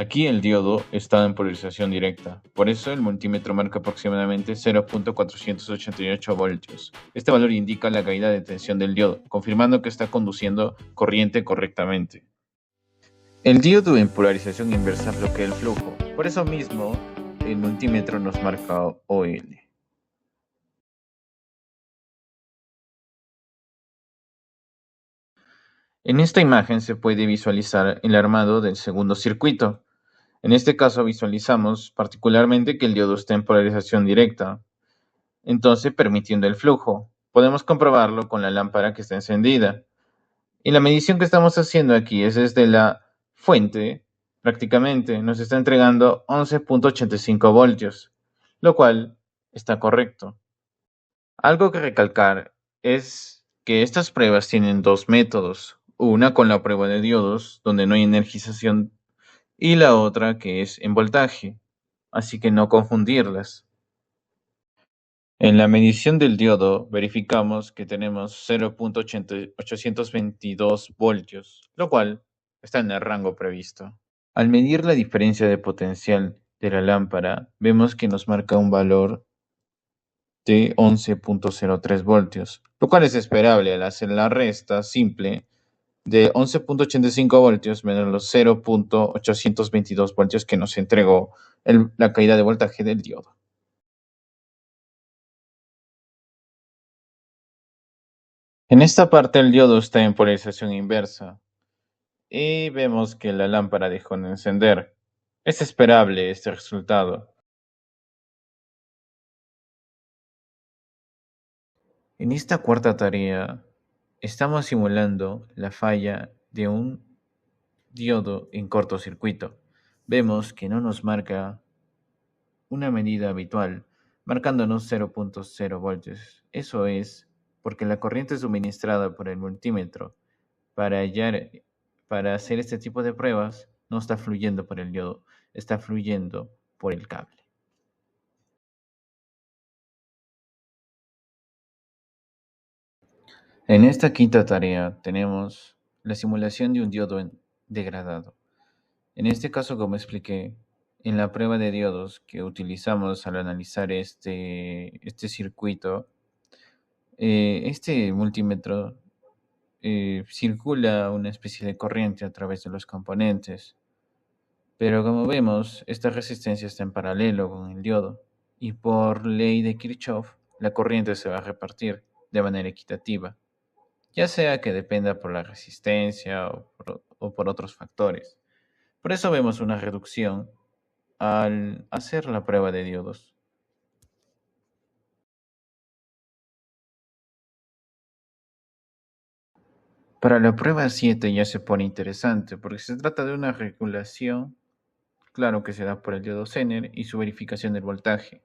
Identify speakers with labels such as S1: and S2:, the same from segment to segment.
S1: Aquí el diodo está en polarización directa, por eso el multímetro marca aproximadamente 0.488 voltios. Este valor indica la caída de tensión del diodo, confirmando que está conduciendo corriente correctamente. El diodo en polarización inversa bloquea el flujo, por eso mismo el multímetro nos marca OL. En esta imagen se puede visualizar el armado del segundo circuito. En este caso visualizamos particularmente que el diodo está en polarización directa, entonces permitiendo el flujo. Podemos comprobarlo con la lámpara que está encendida. Y la medición que estamos haciendo aquí es desde la fuente, prácticamente nos está entregando 11.85 voltios, lo cual está correcto. Algo que recalcar es que estas pruebas tienen dos métodos, una con la prueba de diodos, donde no hay energización, y la otra que es en voltaje, así que no confundirlas. En la medición del diodo verificamos que tenemos 0.822 voltios, lo cual está en el rango previsto. Al medir la diferencia de potencial de la lámpara, vemos que nos marca un valor de 11.03 voltios, lo cual es esperable al hacer la resta simple de 11.85 voltios menos los 0.822 voltios que nos entregó la caída de voltaje del diodo. En esta parte el diodo está en polarización inversa y vemos que la lámpara dejó de encender. Es esperable este resultado. En esta cuarta tarea estamos simulando la falla de un diodo en cortocircuito. Vemos que no nos marca una medida habitual, marcándonos 0.0 voltios. Eso es porque la corriente suministrada por el multímetro para para hacer este tipo de pruebas no está fluyendo por el diodo, está fluyendo por el cable. En esta quinta tarea tenemos la simulación de un diodo degradado. En este caso, como expliqué, en la prueba de diodos que utilizamos al analizar este circuito, este multímetro circula una especie de corriente a través de los componentes. Pero como vemos, esta resistencia está en paralelo con el diodo y por ley de Kirchhoff, la corriente se va a repartir de manera equitativa, ya sea que dependa por la resistencia o por otros factores. Por eso vemos una reducción al hacer la prueba de diodos. Para la prueba 7 ya se pone interesante porque se trata de una regulación, claro que se da por el diodo Zener y su verificación del voltaje.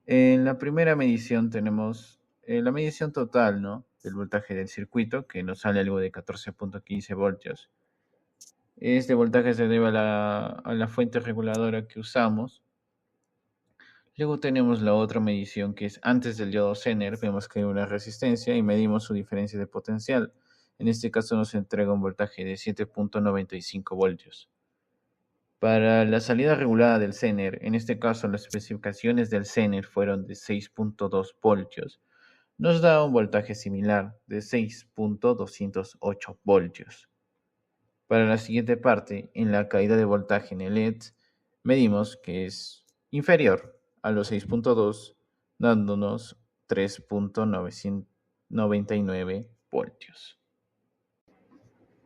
S1: En la primera medición tenemos la medición total, ¿no?, del voltaje del circuito, que nos sale algo de 14.15 voltios. Este voltaje se debe a la fuente reguladora que usamos. Luego tenemos la otra medición que es antes del diodo Zener. Vemos que hay una resistencia y medimos su diferencia de potencial. En este caso nos entrega un voltaje de 7.95 voltios. Para la salida regulada del Zener, en este caso las especificaciones del Zener fueron de 6.2 voltios, nos da un voltaje similar de 6.208 voltios. Para la siguiente parte, en la caída de voltaje en el LED, medimos que es inferior a los 6.2, dándonos 3.999 voltios.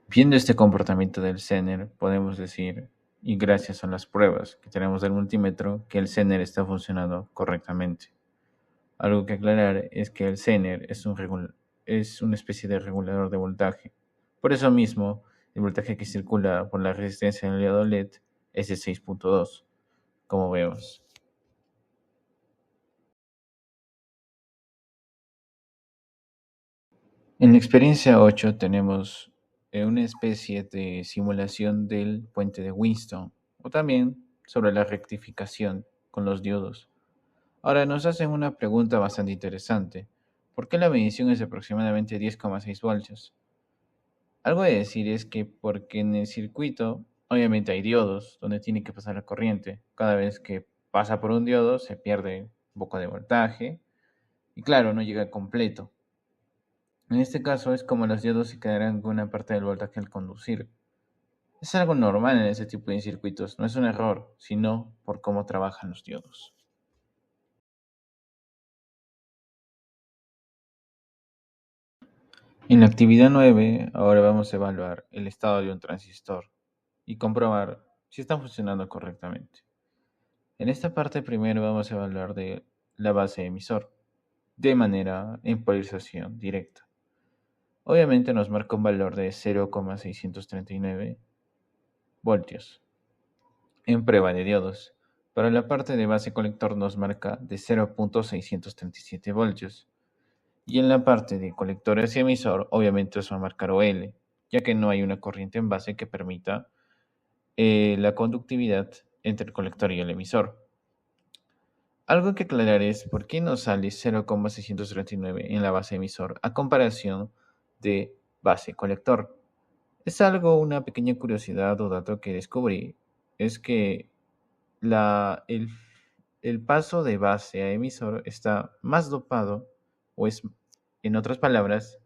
S1: Viendo este comportamiento del Zener, podemos decir, y gracias a las pruebas que tenemos del multímetro, que el Zener está funcionando correctamente. Algo que aclarar es que el Zener es una especie de regulador de voltaje. Por eso mismo, el voltaje que circula por la resistencia del diodo LED es de 6.2, como vemos. En la experiencia 8 tenemos una especie de simulación del puente de Winston, o también sobre la rectificación con los diodos. Ahora nos hacen una pregunta bastante interesante. ¿Por qué la medición es aproximadamente 10,6 voltios? Algo de decir es que porque en el circuito Obviamente hay diodos donde tiene que pasar la corriente. Cada vez que pasa por un diodo se pierde un poco de voltaje y claro, no llega completo. En este caso es como los diodos se quedarán con una parte del voltaje al conducir. Es algo normal en ese tipo de circuitos, no es un error, sino por cómo trabajan los diodos. En la actividad 9, ahora vamos a evaluar el estado de un transistor y comprobar si está funcionando correctamente. En esta parte primero vamos a evaluar de la base emisor de manera en polarización directa. Obviamente nos marca un valor de 0,639 voltios en prueba de diodos. Para la parte de base colector nos marca de 0,637 voltios. Y en la parte de colectores y emisor, obviamente os va a marcar OL, ya que no hay una corriente en base que permita la conductividad entre el colector y el emisor. Algo que aclarar es por qué nos sale 0,639 en la base emisor a comparación de base colector. Es algo, una pequeña curiosidad o dato que descubrí, es que la, el, el paso de base a emisor está más dopado, o es, en otras palabras,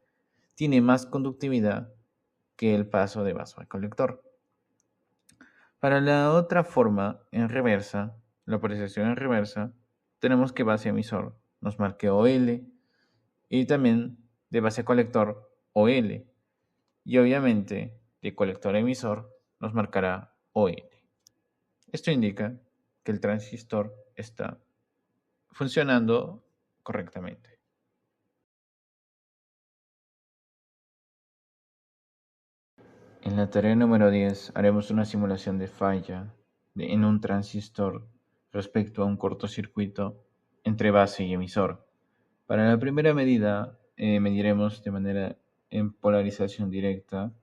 S1: tiene más conductividad que el paso de base a colector. Para la otra forma, en reversa, la polarización en reversa, tenemos que base emisor nos marque OL y también de base colector OL. Y obviamente de colector emisor nos marcará ON. Esto indica que el transistor está funcionando correctamente. En la tarea número 10 haremos una simulación de falla en un transistor respecto a un cortocircuito entre base y emisor. Para la primera medida mediremos de manera en polarización directa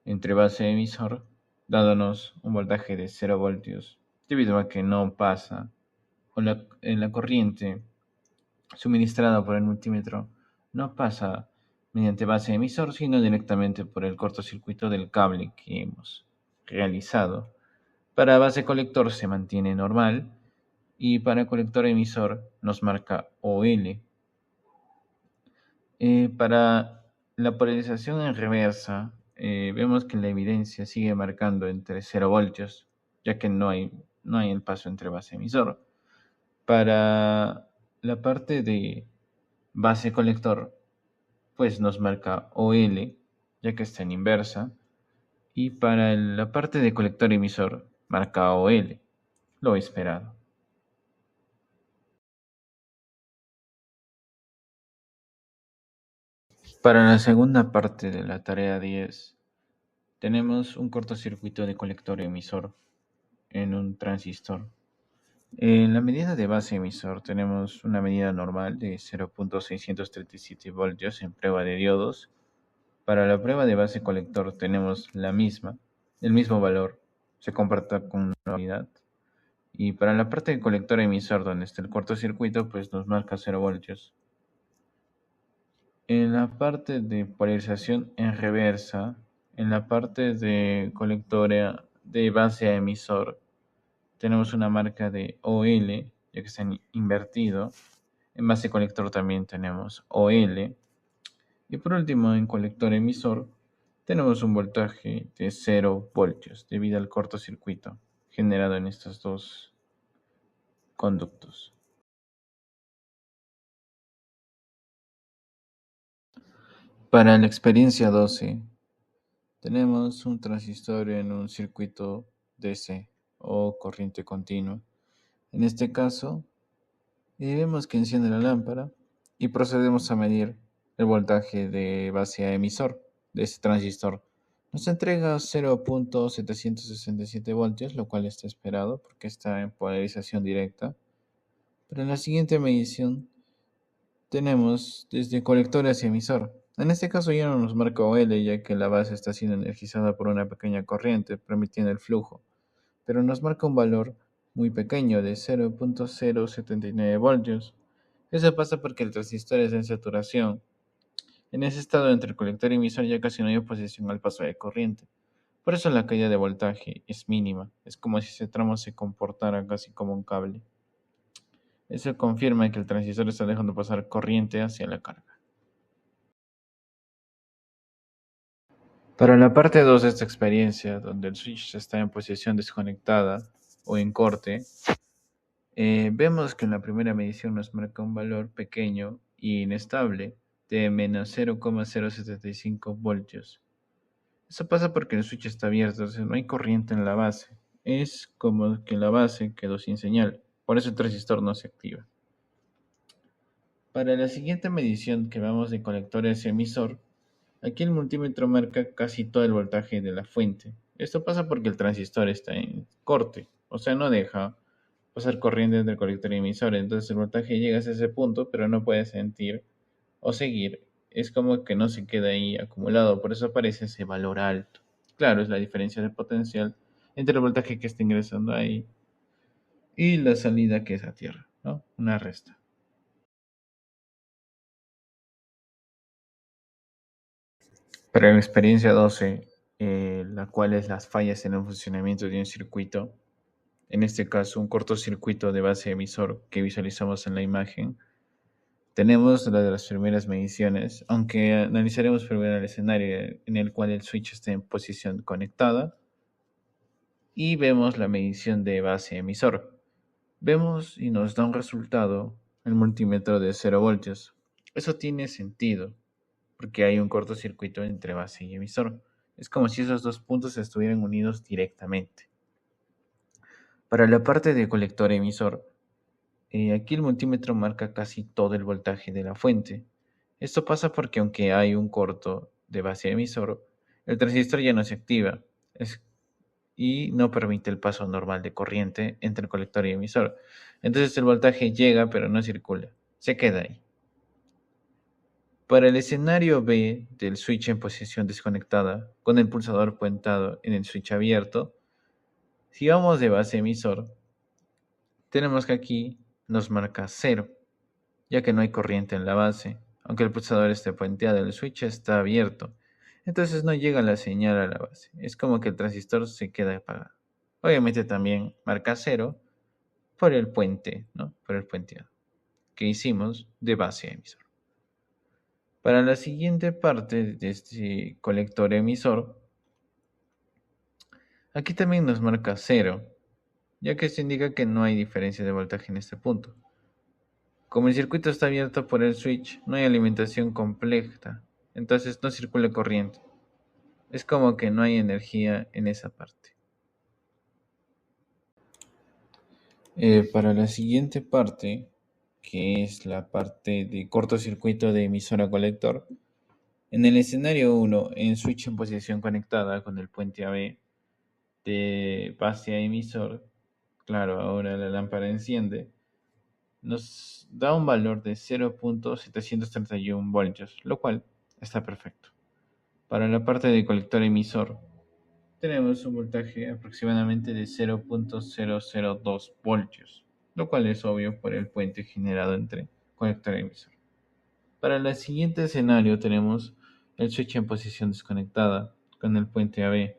S1: entre base y emisor, dándonos un voltaje de 0 voltios, debido a que no pasa en la corriente suministrada por el multímetro no pasa mediante base emisor, sino directamente por el cortocircuito del cable que hemos realizado. Para base colector se mantiene normal y para colector emisor nos marca OL. Para la polarización en reversa, vemos que la evidencia sigue marcando entre 0 voltios, ya que no hay el paso entre base y emisor. Para la parte de base colector, pues nos marca OL, ya que está en inversa. Y para la parte de colector emisor, marca OL, lo esperado. Para la segunda parte de la tarea 10, tenemos un cortocircuito de colector emisor en un transistor. En la medida de base emisor tenemos una medida normal de 0,637 voltios en prueba de diodos. Para la prueba de base colector tenemos el mismo valor, se comporta con una unidad. Y para la parte de colector emisor donde está el cortocircuito, pues nos marca 0 voltios. En la parte de polarización en reversa, en la parte de colectora de base a emisor, tenemos una marca de OL, ya que está invertido. En base colector también tenemos OL. Y por último, en colector emisor, tenemos un voltaje de 0 voltios debido al cortocircuito generado en estos dos conductos. Para la experiencia 12, tenemos un transistor en un circuito DC o corriente continua. En este caso, vemos que enciende la lámpara y procedemos a medir el voltaje de base a emisor de este transistor. Nos entrega 0,767 voltios, lo cual está esperado porque está en polarización directa. Pero en la siguiente medición tenemos desde colector hacia emisor. En este caso ya no nos marca OL, ya que la base está siendo energizada por una pequeña corriente, permitiendo el flujo, pero nos marca un valor muy pequeño de 0,079 voltios. Eso pasa porque el transistor está en saturación. En ese estado entre el colector y emisor ya casi no hay oposición al paso de corriente, Por eso la caída de voltaje es mínima. Es como si ese tramo se comportara casi como un cable. Eso confirma que el transistor está dejando pasar corriente hacia la carga. Para la parte 2 de esta experiencia, donde el switch está en posición desconectada o en corte, vemos que en la primera medición nos marca un valor pequeño e inestable de menos 0,075 voltios. Eso pasa porque el switch está abierto, entonces no hay corriente en la base. Es como que la base quedó sin señal, por eso el transistor no se activa. Para la siguiente medición que vamos de colectores emisor, aquí el multímetro marca casi todo el voltaje de la fuente. Esto pasa porque el transistor está en corte, o sea, no deja pasar corriente entre el colector y emisor. Entonces el voltaje llega hasta ese punto, pero no puede sentir o seguir. Es como que no se queda ahí acumulado, por eso aparece ese valor alto. Claro, es la diferencia de potencial entre el voltaje que está ingresando ahí y la salida que es a tierra, ¿no? Una resta. Para la experiencia 12, la cual es las fallas en el funcionamiento de un circuito, en este caso un cortocircuito de base emisor que visualizamos en la imagen, tenemos la de las primeras mediciones, aunque analizaremos primero el escenario en el cual el switch está en posición conectada y vemos la medición de base emisor. Vemos y nos da un resultado el multímetro de 0 voltios. Eso tiene sentido, porque hay un cortocircuito entre base y emisor. Es como si esos dos puntos estuvieran unidos directamente. Para la parte de colector emisor, aquí el multímetro marca casi todo el voltaje de la fuente. Esto pasa porque aunque hay un corto de base emisor, el transistor ya no se activa y no permite el paso normal de corriente entre el colector y emisor. Entonces el voltaje llega pero no circula, se queda ahí. Para el escenario B del switch en posición desconectada, con el pulsador puentado en el switch abierto, si vamos de base emisor, tenemos que aquí nos marca 0, ya que no hay corriente en la base, aunque el pulsador esté puenteado, el switch está abierto, entonces no llega la señal a la base, es como que el transistor se queda apagado. Obviamente también marca 0 por el puente, ¿no? Por el puenteado que hicimos de base a emisor. Para la siguiente parte de este colector emisor, aquí también nos marca 0, ya que esto indica que no hay diferencia de voltaje en este punto. Como el circuito está abierto por el switch, no hay alimentación completa, entonces no circula corriente. Es como que no hay energía en esa parte. Para la siguiente parte, que es la parte de cortocircuito de emisor a colector, en el escenario 1, en switch en posición conectada con el puente AB de base a emisor, claro, ahora la lámpara enciende, nos da un valor de 0,731 voltios, lo cual está perfecto. Para la parte de colector emisor, tenemos un voltaje aproximadamente de 0,002 voltios, lo cual es obvio por el puente generado entre colector y emisor. Para el siguiente escenario tenemos el switch en posición desconectada con el puente AB,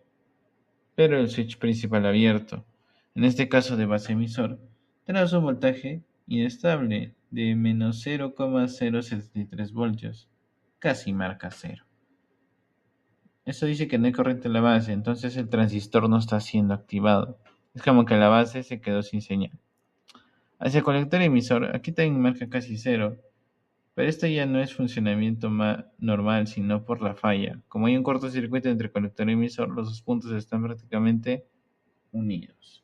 S1: pero el switch principal abierto. En este caso de base emisor, tenemos un voltaje inestable de menos 0,073 voltios, casi marca 0. Esto dice que no hay corriente en la base, entonces el transistor no está siendo activado. Es como que la base se quedó sin señal. Hacia el colector emisor, aquí también marca casi 0, pero esto ya no es funcionamiento normal, sino por la falla. Como hay un cortocircuito entre colector y emisor, los dos puntos están prácticamente unidos.